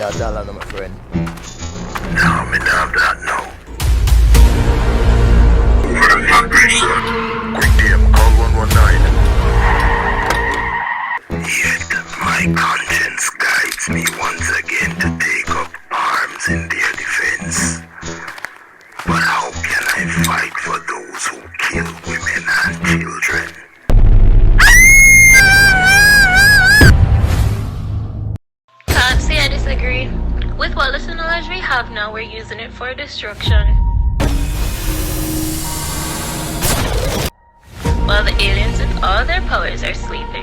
you $1, my friend. No, me don't have that now. Very vibration. Quick DM, call 119. Yet my conscience guides me once again to take up arms in their defense. But how can I fight for those who kill women and children? Can't say I disagree. With what little knowledge we have now, we're using it for destruction. While the aliens with all their powers are sleeping.